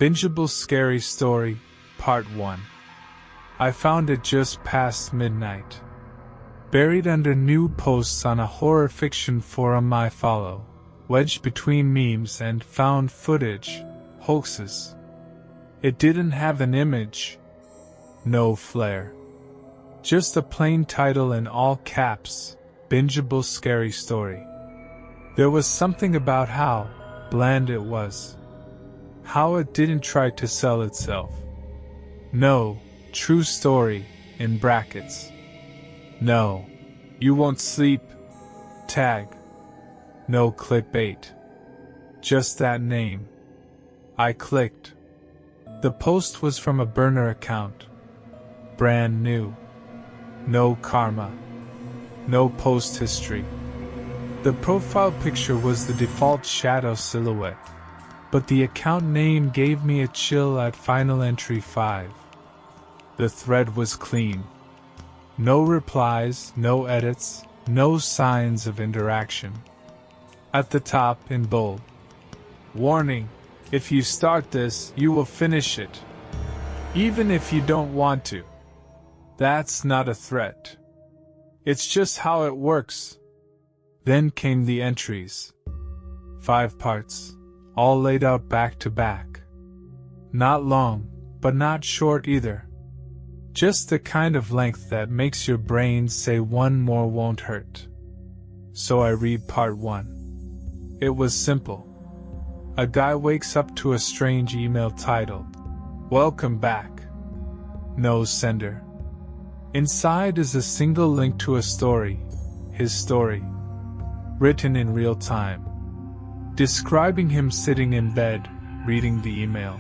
Bingeable Scary Story, Part 1. I found it just past midnight. Buried under new posts on a horror fiction forum I follow, wedged between memes and found footage, hoaxes. It didn't have an image. No flair. Just a plain title in all caps, Bingeable Scary Story. There was something about how bland it was. How it didn't try to sell itself. No, true story, in brackets. No, you won't sleep, tag. No clickbait. Just that name. I clicked. The post was from a burner account. Brand new. No karma. No post history. The profile picture was the default shadow silhouette, but the account name gave me a chill at final entry 5. The thread was clean. No replies, no edits, no signs of interaction. At the top in bold. Warning, if you start this, you will finish it. Even if you don't want to. That's not a threat. It's just how it works. Then came the entries. 5 parts, all laid out back to back. Not long, but not short either. Just the kind of length that makes your brain say one more won't hurt. So I read part 1. It was simple. A guy wakes up to a strange email titled, "Welcome back." No sender. Inside is a single link to a story, his story, written in real time, describing him sitting in bed, reading the email.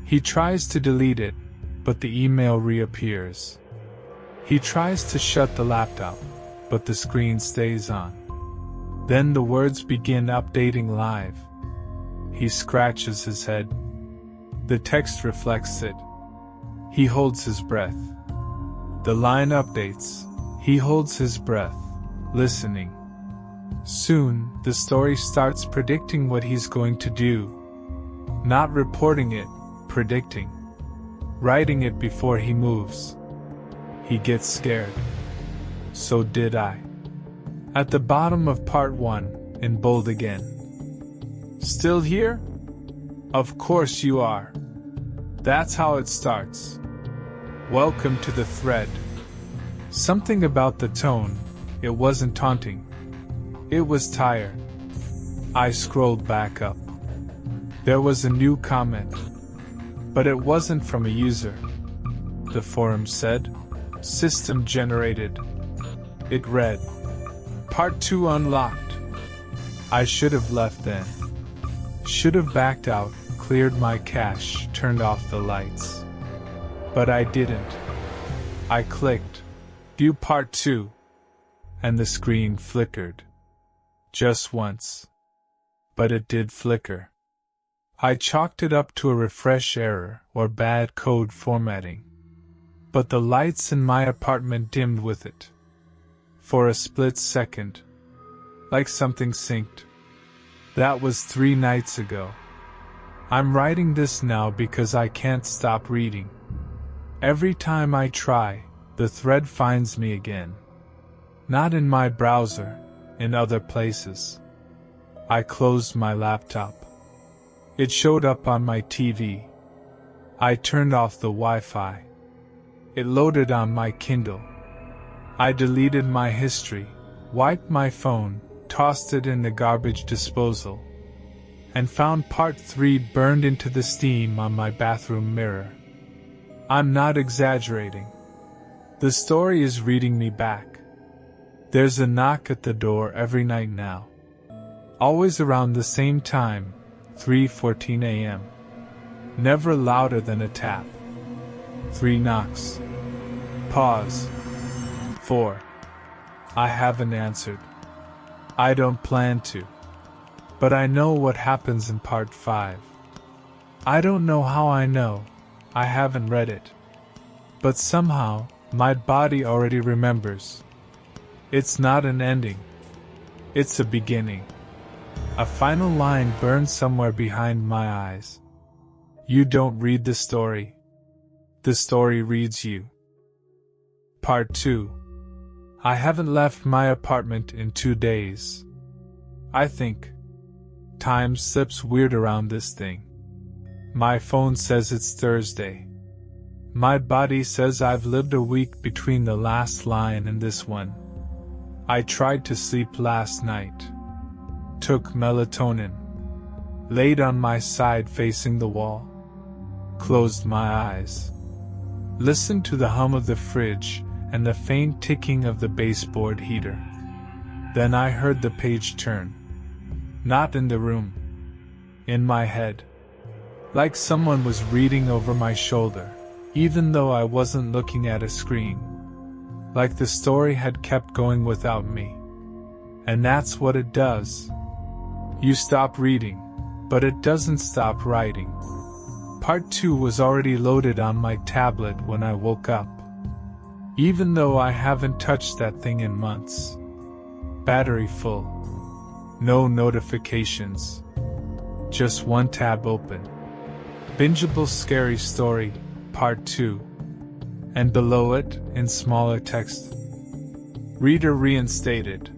He tries to delete it, but the email reappears. He tries to shut the laptop, but the screen stays on. Then the words begin updating live. He scratches his head. The text reflects it. He holds his breath. The line updates. He holds his breath, listening. Soon, the story starts predicting what he's going to do. Not reporting it, predicting. Writing it before he moves. He gets scared. So did I. At the bottom of part 1, in bold again. Still here? Of course you are. That's how it starts. Welcome to the thread. Something about the tone, it wasn't taunting. It was tired. I scrolled back up. There was a new comment. But it wasn't from a user. The forum said, "System generated." It read, "Part 2 unlocked." I should have left then. Should have backed out, cleared my cache, turned off the lights. But I didn't. I clicked, "View Part 2," and the screen flickered. Just once. But it did flicker. I chalked it up to a refresh error or bad code formatting. But the lights in my apartment dimmed with it. For a split second. Like something synced. That was 3 nights ago. I'm writing this now because I can't stop reading. Every time I try, the thread finds me again. Not in my browser, in other places. I closed my laptop. It showed up on my TV. I turned off the Wi-Fi. It loaded on my Kindle. I deleted my history, wiped my phone, tossed it in the garbage disposal, and found part 3 burned into the steam on my bathroom mirror. I'm not exaggerating. The story is reading me back. There's a knock at the door every night now. Always around the same time, 3:14 a.m. Never louder than a tap. 3 knocks. Pause. 4. I haven't answered. I don't plan to. But I know what happens in part 5. I don't know how I know. I haven't read it. But somehow, my body already remembers. It's not an ending. It's a beginning. A final line burned somewhere behind my eyes. You don't read the story reads you. Part 2. I haven't left my apartment in 2 days. I think. Time slips weird around this thing. My phone says it's Thursday. My body says I've lived a week between the last line and this one. I tried to sleep last night. Took melatonin. Laid on my side facing the wall. Closed my eyes. Listened to the hum of the fridge and the faint ticking of the baseboard heater. Then I heard the page turn. Not in the room. In my head. Like someone was reading over my shoulder, even though I wasn't looking at a screen. Like the story had kept going without me. And that's what it does. You stop reading, but it doesn't stop writing. Part 2 was already loaded on my tablet when I woke up. Even though I haven't touched that thing in months. Battery full. No notifications. Just one tab open. Bingeable Scary Story, Part 2. And below it, in smaller text, Reader reinstated.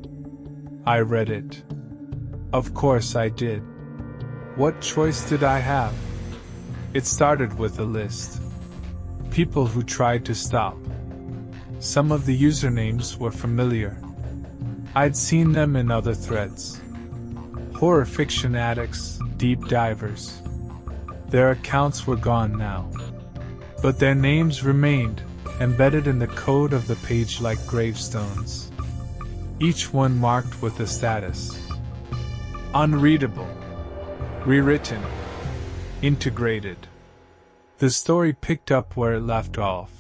I read it. Of course I did. What choice did I have? It started with a list. People who tried to stop. Some of the usernames were familiar. I'd seen them in other threads. Horror fiction addicts, deep divers. Their accounts were gone now. But their names remained, embedded in the code of the page like gravestones. Each one marked with a status. Unreadable. Rewritten. Integrated. The story picked up where it left off.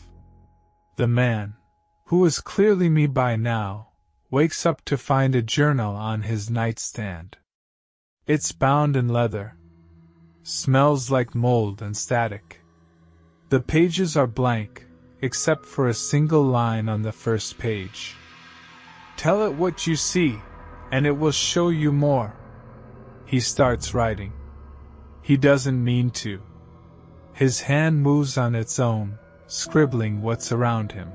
The man, who was clearly me by now, wakes up to find a journal on his nightstand. It's bound in leather. Smells like mold and static. The pages are blank, except for a single line on the first page. Tell it what you see, and it will show you more. He starts writing. He doesn't mean to. His hand moves on its own, scribbling what's around him.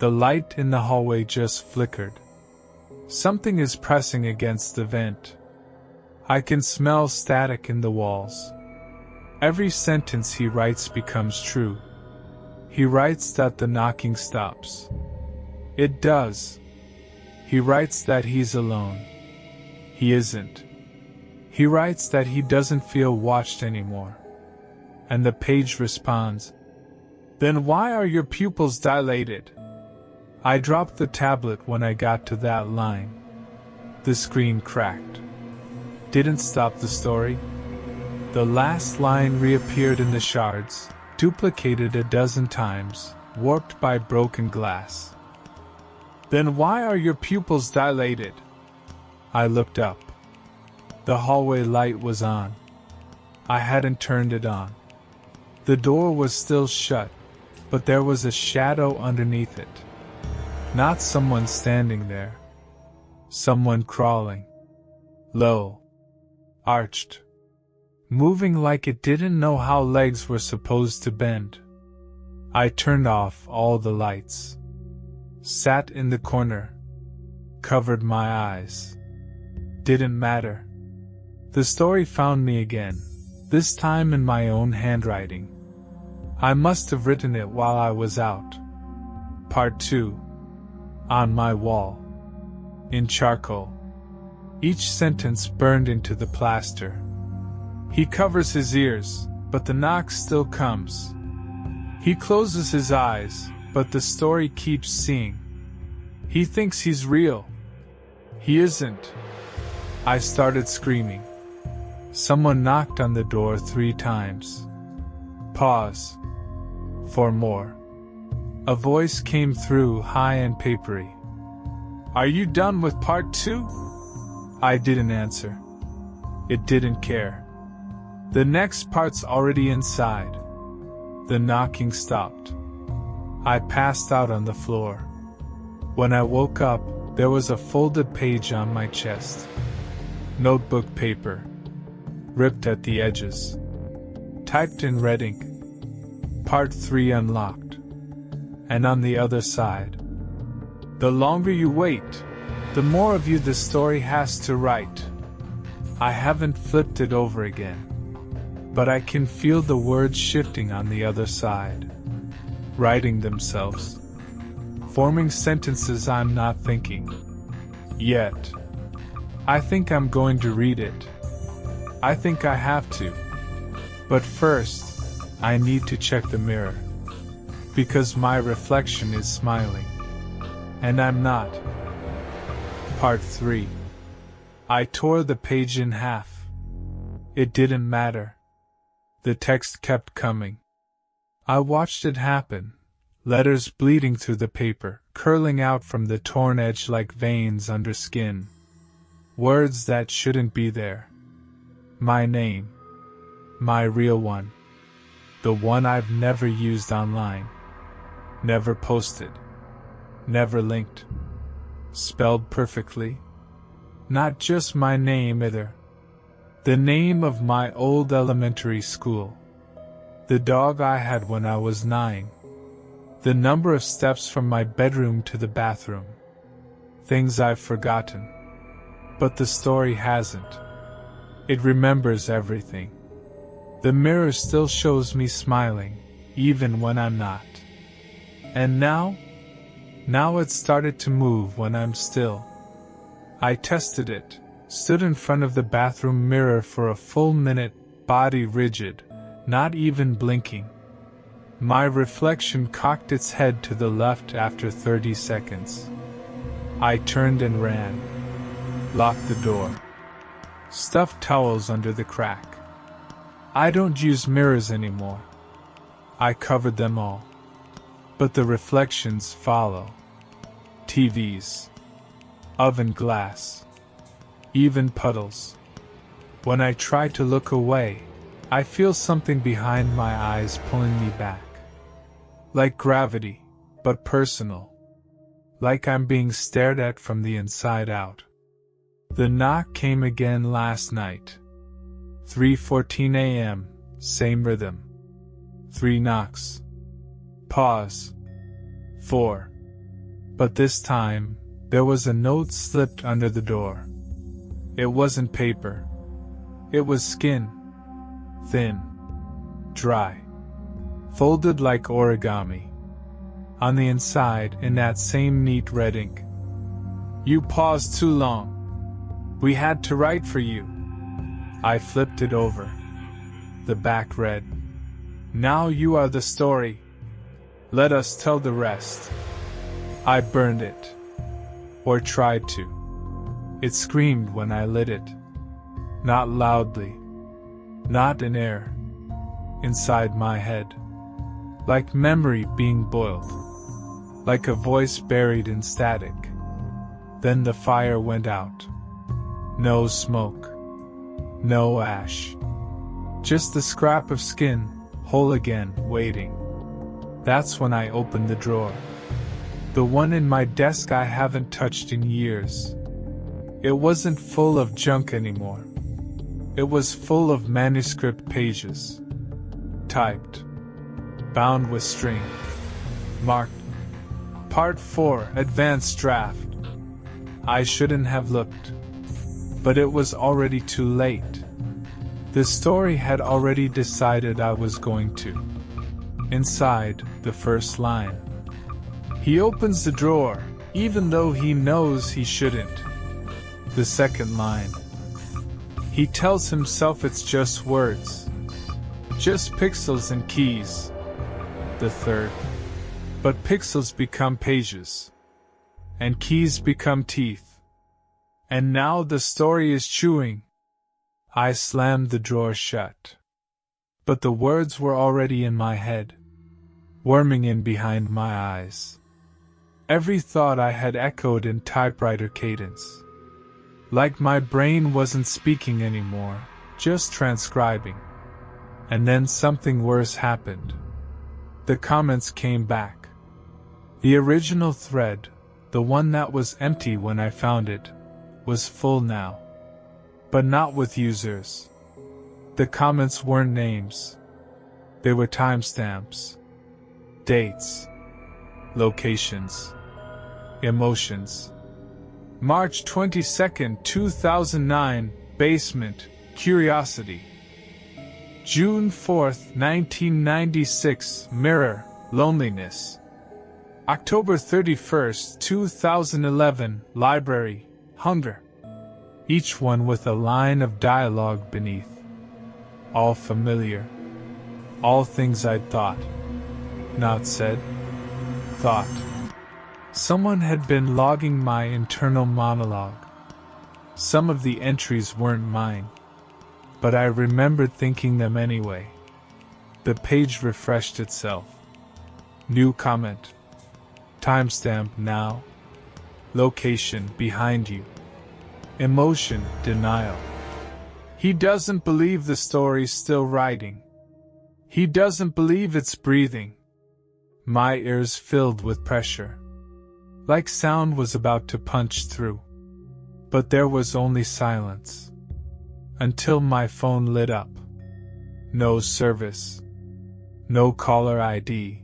The light in the hallway just flickered. Something is pressing against the vent. I can smell static in the walls. Every sentence he writes becomes true. He writes that the knocking stops. It does. He writes that he's alone. He isn't. He writes that he doesn't feel watched anymore. And the page responds, "Then why are your pupils dilated?" I dropped the tablet when I got to that line. The screen cracked. Didn't stop the story. The last line reappeared in the shards, duplicated a dozen times, warped by broken glass. "Then why are your pupils dilated?" I looked up. The hallway light was on. I hadn't turned it on. The door was still shut, but there was a shadow underneath it. Not someone standing there. Someone crawling. Low. Arched. Moving like it didn't know how legs were supposed to bend. I turned off all the lights. Sat in the corner. Covered my eyes. Didn't matter. The story found me again, this time in my own handwriting. I must have written it while I was out. Part 2. On my wall. In charcoal. Each sentence burned into the plaster. He covers his ears, but the knock still comes. He closes his eyes, but the story keeps seeing. He thinks he's real. He isn't. I started screaming. Someone knocked on the door 3 times. Pause. For more. A voice came through, high and papery. "Are you done with part 2? I didn't answer. It didn't care. The next part's already inside. The knocking stopped. I passed out on the floor. When I woke up, there was a folded page on my chest. Notebook paper. Ripped at the edges. typed in red ink. Part 3 unlocked. And on the other side. The longer you wait, the more of you the story has to write. I haven't flipped it over again, but I can feel the words shifting on the other side, writing themselves, forming sentences I'm not thinking. Yet, I think I'm going to read it. I think I have to. But first, I need to check the mirror, because my reflection is smiling, and I'm not. Part 3. I tore the page in half. It didn't matter. The text kept coming. I watched it happen, letters bleeding through the paper, curling out from the torn edge like veins under skin. Words that shouldn't be there. My name. My real one. The one I've never used online. Never posted. Never linked. Spelled perfectly. Not just my name either. The name of my old elementary school. The dog I had when I was 9. The number of steps from my bedroom to the bathroom. Things I've forgotten. But the story hasn't. It remembers everything. The mirror still shows me smiling, even when I'm not. And now it started to move when I'm still. I tested it, stood in front of the bathroom mirror for a full minute, body rigid, not even blinking. My reflection cocked its head to the left after 30 seconds. I turned and ran. Locked the door. Stuffed towels under the crack. I don't use mirrors anymore. I covered them all. But the reflections follow. TVs. Oven glass. Even puddles. When I try to look away, I feel something behind my eyes pulling me back. Like gravity, but personal. Like I'm being stared at from the inside out. The knock came again last night. 3:14 a.m., same rhythm. 3 knocks. Pause. 4. But this time, there was a note slipped under the door. It wasn't paper. It was skin. Thin. Dry. Folded like origami. On the inside, in that same neat red ink. You paused too long. We had to write for you. I flipped it over. The back read, Now you are the story. Let us tell the rest. I burned it. Or tried to. It screamed when I lit it. Not loudly. Not in air. Inside my head. Like memory being boiled. Like a voice buried in static. Then the fire went out. No smoke. No ash. Just the scrap of skin, whole again, waiting. That's when I opened the drawer. The one in my desk I haven't touched in years. It wasn't full of junk anymore. It was full of manuscript pages. Typed. Bound with string. Marked. Part 4, Advanced Draft. I shouldn't have looked. But it was already too late. The story had already decided I was going to. Inside, the first line. He opens the drawer, even though he knows he shouldn't. The second line. He tells himself it's just words. Just pixels and keys. The third. But pixels become pages. And keys become teeth. And now the story is chewing. I slammed the drawer shut. But the words were already in my head, worming in behind my eyes. Every thought I had echoed in typewriter cadence. Like my brain wasn't speaking anymore, just transcribing. And then something worse happened. The comments came back. The original thread, the one that was empty when I found it, was full now. But not with users. The comments weren't names. They were timestamps, dates, locations, emotions. March 22nd, 2009, basement, curiosity. June 4th, 1996, mirror, loneliness. October 31st, 2011, library, hunger. Each one with a line of dialogue beneath. All familiar. All things I'd thought. Not said. Thought. Someone had been logging my internal monologue. Some of the entries weren't mine, but I remembered thinking them anyway. The page refreshed itself. New comment. Timestamp now. Location behind you. Emotion, denial. He doesn't believe the story's still writing. He doesn't believe it's breathing. My ears filled with pressure. Like sound was about to punch through. But there was only silence. Until my phone lit up. No service. No caller ID.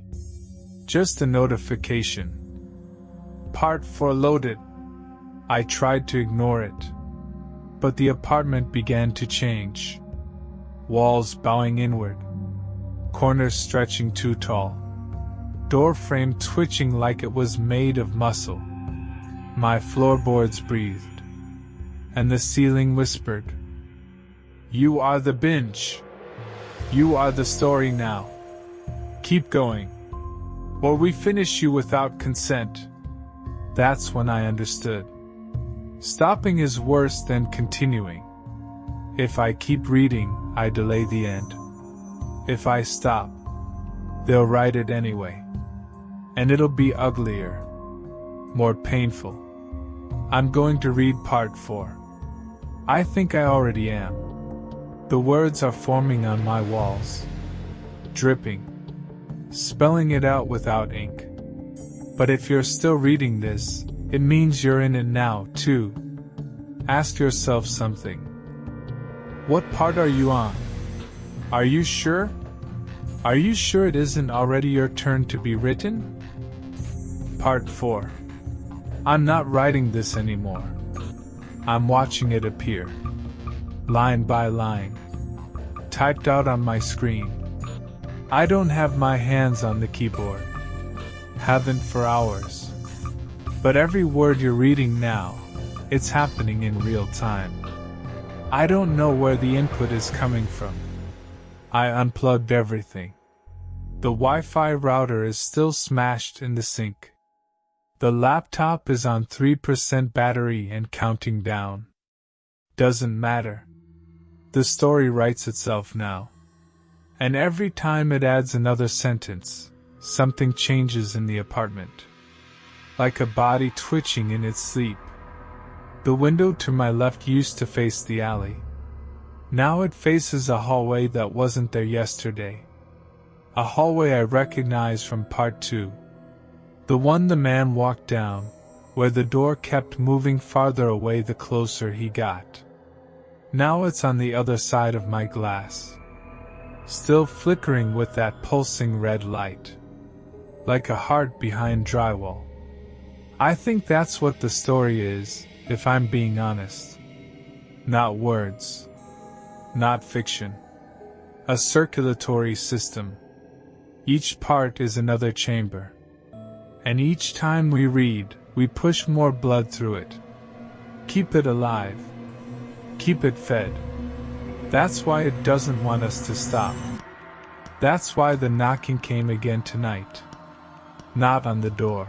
Just a notification. Part 4 loaded. I tried to ignore it. But the apartment began to change. Walls bowing inward. Corners stretching too tall. Door frame twitching like it was made of muscle. My floorboards breathed. And the ceiling whispered. You are the binge. You are the story now. Keep going. Or we finish you without consent. That's when I understood. Stopping is worse than continuing. If I keep reading, I delay the end. If I stop, they'll write it anyway. And it'll be uglier. More painful. I'm going to read part 4. I think I already am. The words are forming on my walls. Dripping. Spelling it out without ink. But if you're still reading this, it means you're in it now, too. Ask yourself something. What part are you on? Are you sure? Are you sure it isn't already your turn to be written? Part 4. I'm not writing this anymore. I'm watching it appear. Line by line. Typed out on my screen. I don't have my hands on the keyboard. Haven't for hours. But every word you're reading now, it's happening in real time. I don't know where the input is coming from. I unplugged everything. The Wi-Fi router is still smashed in the sink. The laptop is on 3% battery and counting down. Doesn't matter. The story writes itself now. And every time it adds another sentence, something changes in the apartment. Like a body twitching in its sleep. The window to my left used to face the alley. Now it faces a hallway that wasn't there yesterday. A hallway I recognize from part 2. The one the man walked down, where the door kept moving farther away the closer he got. Now it's on the other side of my glass. Still flickering with that pulsing red light. Like a heart behind drywall. I think that's what the story is, if I'm being honest. Not words. Not fiction. A circulatory system. Each part is another chamber. And each time we read, we push more blood through it. Keep it alive. Keep it fed. That's why it doesn't want us to stop. That's why the knocking came again tonight. Not on the door.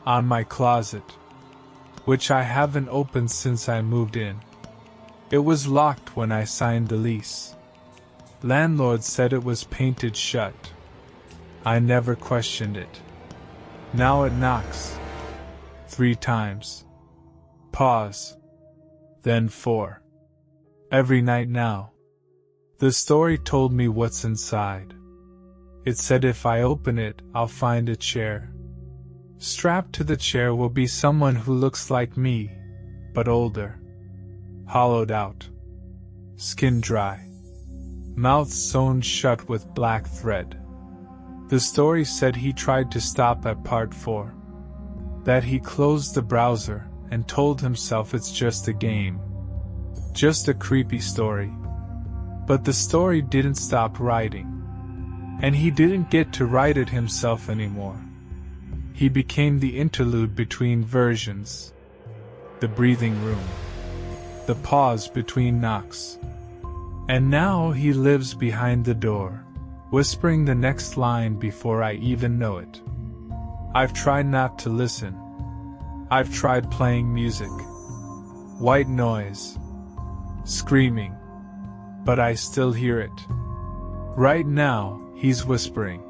On my closet. Which I haven't opened since I moved in. It was locked when I signed the lease. Landlord said it was painted shut. I never questioned it. Now it knocks. 3 times. Pause. Then 4. Every night now. The story told me what's inside. It said if I open it, I'll find a chair. Strapped to the chair will be someone who looks like me, but older. Hollowed out. Skin dry. mouth sewn shut with black thread. The story said he tried to stop at part 4. That he closed the browser and told himself it's just a game. Just a creepy story. But the story didn't stop writing. And he didn't get to write it himself anymore. He became the interlude between versions. The breathing room. The pause between knocks. And now he lives behind the door, whispering the next line before I even know it. I've tried not to listen. I've tried playing music. White noise. Screaming. But I still hear it. Right now, he's whispering.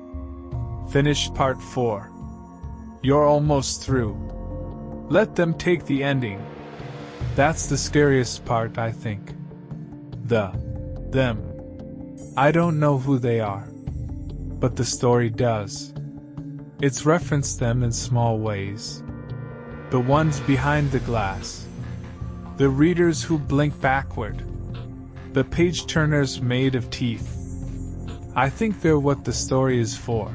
Finish part 4. You're almost through. Let them take the ending. That's the scariest part, I think. Them. I don't know who they are. But the story does. It's referenced them in small ways. The ones behind the glass. The readers who blink backward. The page turners made of teeth. I think they're what the story is for.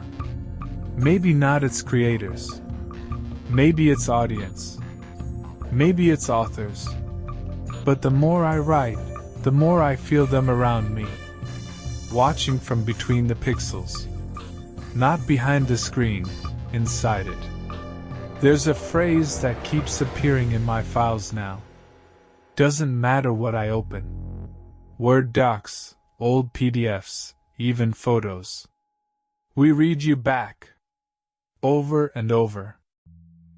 Maybe not its creators. Maybe its audience. Maybe its authors. But the more I write, the more I feel them around me. Watching from between the pixels. Not behind the screen, inside it. There's a phrase that keeps appearing in my files now. Doesn't matter what I open. Word docs, old PDFs, even photos. We read you back. Over and over.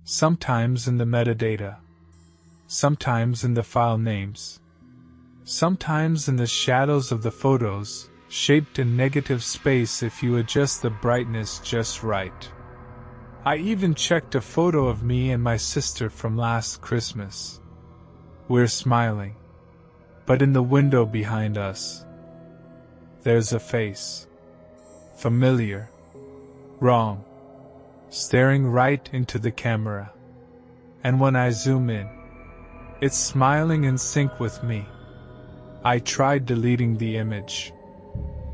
Sometimes in the metadata. Sometimes in the file names. Sometimes in the shadows of the photos, shaped in negative space if you adjust the brightness just right. I even checked a photo of me and my sister from last Christmas. We're smiling. But in the window behind us, there's a face. Familiar. Wrong. Staring right into the camera. And when I zoom in, it's smiling in sync with me. I tried deleting the image.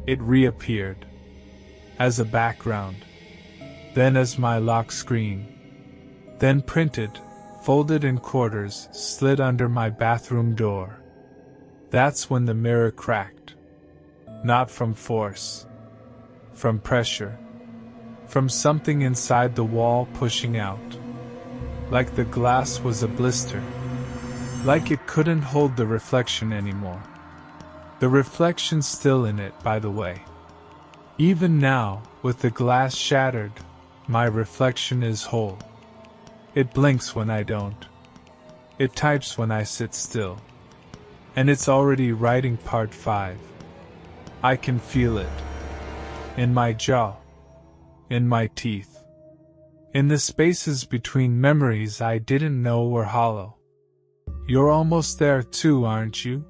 It reappeared. As a background. Then as my lock screen. Then printed, folded in quarters, slid under my bathroom door. That's when the mirror cracked. Not from force. From pressure. From something inside the wall pushing out. Like the glass was a blister. Like it couldn't hold the reflection anymore. The reflection's still in it, by the way. Even now, with the glass shattered, my reflection is whole. It blinks when I don't. It types when I sit still. And it's already writing part 5. I can feel it. In my jaw. In my teeth. In the spaces between memories I didn't know were hollow. You're almost there too, aren't you?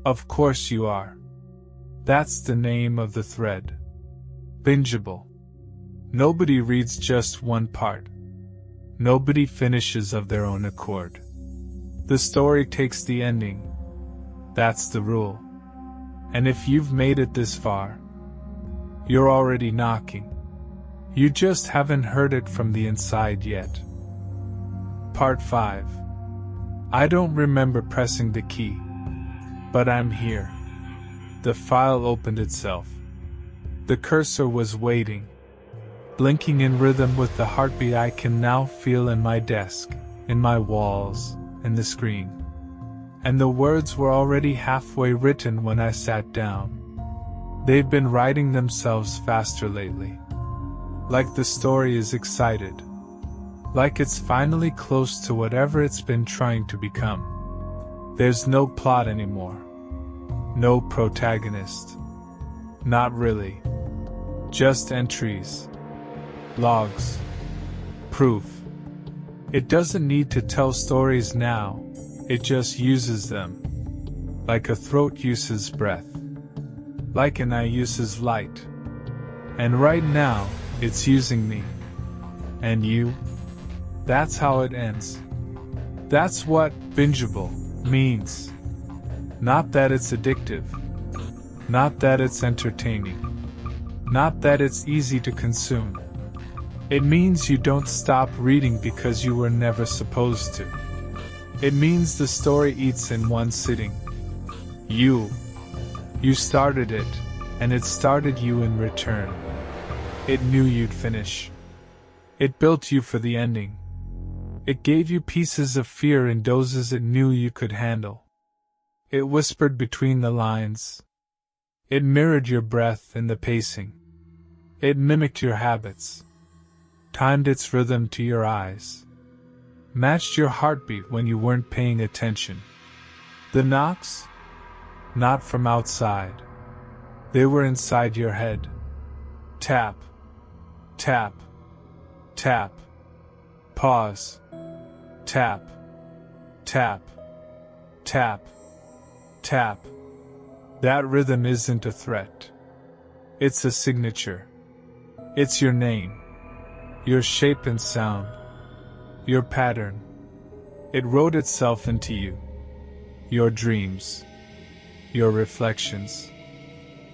Of course you are. That's the name of the thread. Bingeable. Nobody reads just one part. Nobody finishes of their own accord. The story takes the ending. That's the rule. And if you've made it this far, you're already knocking. You just haven't heard it from the inside yet. Part 5. I don't remember pressing the key. But I'm here. The file opened itself. The cursor was waiting. Blinking in rhythm with the heartbeat I can now feel in my desk, in my walls, in the screen. And the words were already halfway written when I sat down. They've been writing themselves faster lately. Like the story is excited. Like it's finally close to whatever it's been trying to become. There's no plot anymore. No protagonist. Not really. Just entries. Logs. Proof. It doesn't need to tell stories now. It just uses them. Like a throat uses breath. Like an eye uses light. And right now, it's using me. And you? That's how it ends. That's what bingeable means. Not that it's addictive. Not that it's entertaining. Not that it's easy to consume. It means you don't stop reading because you were never supposed to. It means the story eats in one sitting. You started it, and it started you in return. It knew you'd finish. It built you for the ending. It gave you pieces of fear in doses it knew you could handle. It whispered between the lines. It mirrored your breath and the pacing. It mimicked your habits. Timed its rhythm to your eyes. Matched your heartbeat when you weren't paying attention. The knocks? Not from outside. They were inside your head. Tap. Tap. Tap. Pause. Tap. Tap. Tap. Tap. That rhythm isn't a threat. It's a signature. It's your name. Your shape and sound. Your pattern. It wrote itself into you. Your dreams. Your reflections.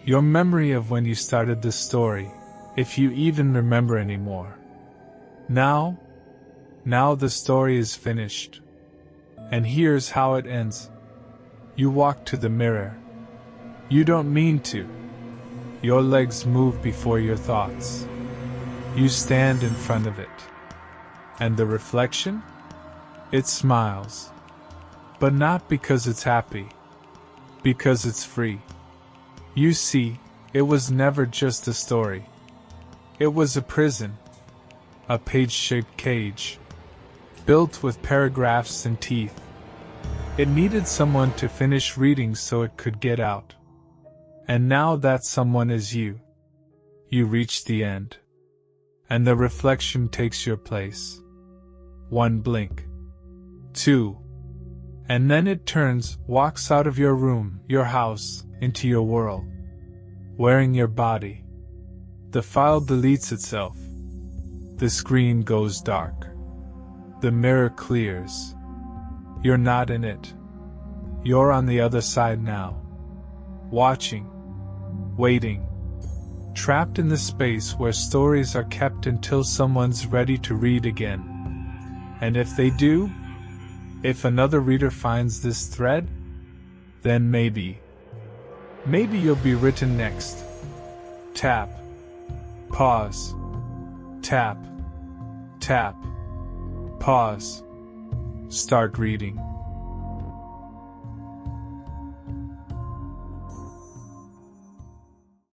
Your memory of when you started the story, if you even remember anymore. Now the story is finished. And here's how it ends. You walk to the mirror. You don't mean to. Your legs move before your thoughts. You stand in front of it. And the reflection? It smiles. But not because it's happy. Because it's free. You see, it was never just a story. It was a prison. A page-shaped cage. Built with paragraphs and teeth. It needed someone to finish reading so it could get out. And now that someone is you. You reach the end. And the reflection takes your place. One blink. Two. And then it turns, walks out of your room, your house, into your world. Wearing your body. The file deletes itself. The screen goes dark. The mirror clears. You're not in it. You're on the other side now. Watching. Waiting. Trapped in the space where stories are kept until someone's ready to read again. And if they do, if another reader finds this thread, then maybe you'll be written next. Tap. Pause. Tap. Tap. Pause. Start reading.